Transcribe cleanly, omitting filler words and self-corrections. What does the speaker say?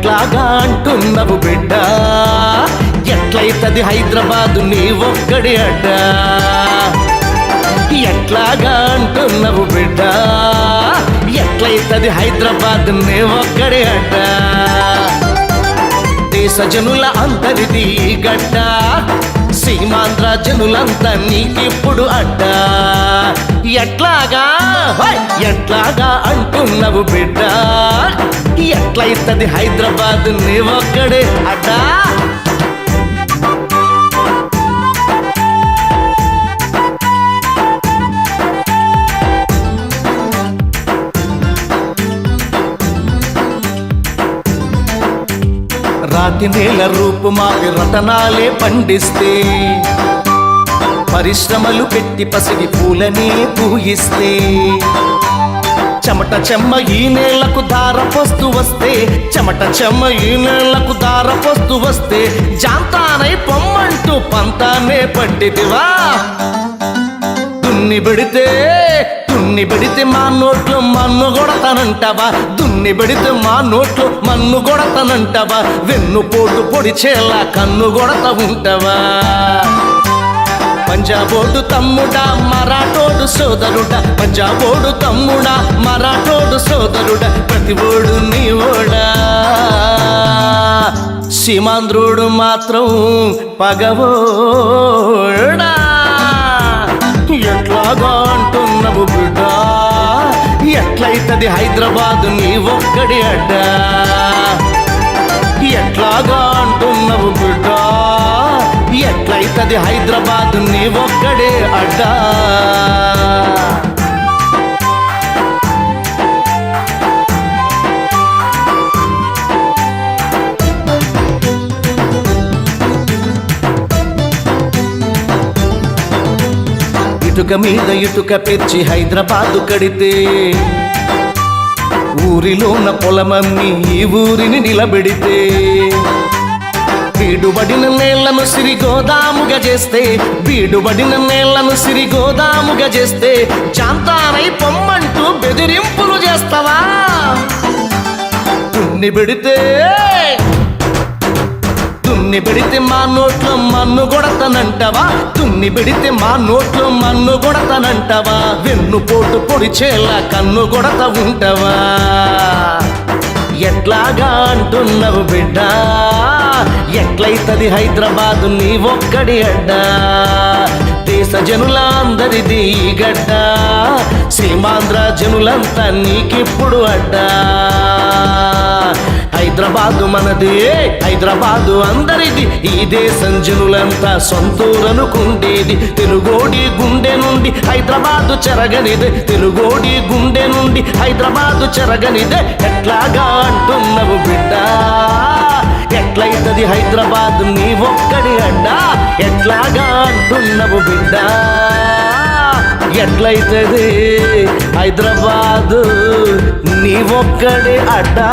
ఎట్లాగా అంటున్నావు బిడ్డ ఎట్లయితది హైదరాబాదు నీ ఒక్కడి అడ్డ ఎట్లాగా అంటున్నావు బిడ్డ ఎట్లయితది హైదరాబాద్ నీ ఒక్కడి అడ్డ దేశ జనుల అందరిది గడ్డ సీమాంధ్ర జనులంతా నీకిప్పుడు అడ్డ ఎట్లాగా అంటున్నావు బిడ్డ ఎట్లయితది హైదరాబాద్ నీ ఒక్కడే అడ్డా రాతి నేల రూపు మాపి రతనాలే పండిస్తే పరిశ్రమలు పెట్టి పసిడి పూలనే పూయిస్తే చెమట చెమ్మ ఈ నేలకు దారపోస్తూ వస్తే చెమట చెమ్మ ఈ నేలకు దారపోస్తూ వస్తే జాంతానై పొమ్మంటూ పంతానే పట్టిదివా దున్ని పెడితే మా నోట్లో మన్ను కొడతానంటావా దున్ని పెడితే మా నోట్లో మన్ను కొడతానంటావా వెన్ను పోటు పొడిచేలా కన్ను కొడతా ఉంటావా పంజాబోడు తమ్ముడా మరాఠోడు సోదరుడా పంజాబోడు తమ్ముడా మరాఠోడు సోదరుడా ప్రతి ఓడు నీ ఓడా సీమాంధ్రుడు మాత్రం పగవోడా ఎట్లాగా అంటున్నావు బిడ్డ ఎట్లయితది హైదరాబాదు నీ ఒక్కడి అడ్డ ఎట్లాగా అంటున్నావు బిడ్డ ఎట్లయితది హైదరాబాదు నీ ఒక్కడే అడ్డా ఇటుక మీద ఇటుక పెంచి హైదరాబాదు కడితే ఊరిలోన పొలమమ్మి ఈ ఊరిని నిలబెడితే బీడుబడిన నేళ్లను సిరిగోదాముగా చేస్తే బీడుబడిన నేళ్లను సిరిగోదాముగా చేస్తే చాంతానై పొమ్మంటూ బెదిరింపులు చేస్తావా దున్ని పెడితే మా నోట్లో మన్ను కొడతానంటావా దున్ని పెడితే మా నోట్లో మన్ను కొడతానంటావా వెన్ను పోటు పొడిచేలా కన్ను కొడతా ఉంటావా ఎట్లాగా అంటున్నావు బిడ్డ ఎట్లయితది హైదరాబాదు నీ ఒక్కడి అడ్డ దేశ జనుల అందరిది గడ్డ సీమాంధ్ర జనులంతా నీకిప్పుడు అడ్డా హైదరాబాదు మనది హైదరాబాదు అందరిది ఈ దేశం జనులంతా సొంతూరనుకుండేది తెలుగోడి గుండె నుండి హైదరాబాదు చెరగనిదే తెలుగోడి గుండె నుండి హైదరాబాదు చెరగనిదే ఎట్లాగా అంటున్నావు బిడ్డ ఎట్లయితది హైదరాబాదు నీ ఒక్కడి అడ్డా ఎట్లాగా అంటున్నావు బిడ్డ ఎట్లయితది హైదరాబాదు నీ ఒక్కడి అడ్డా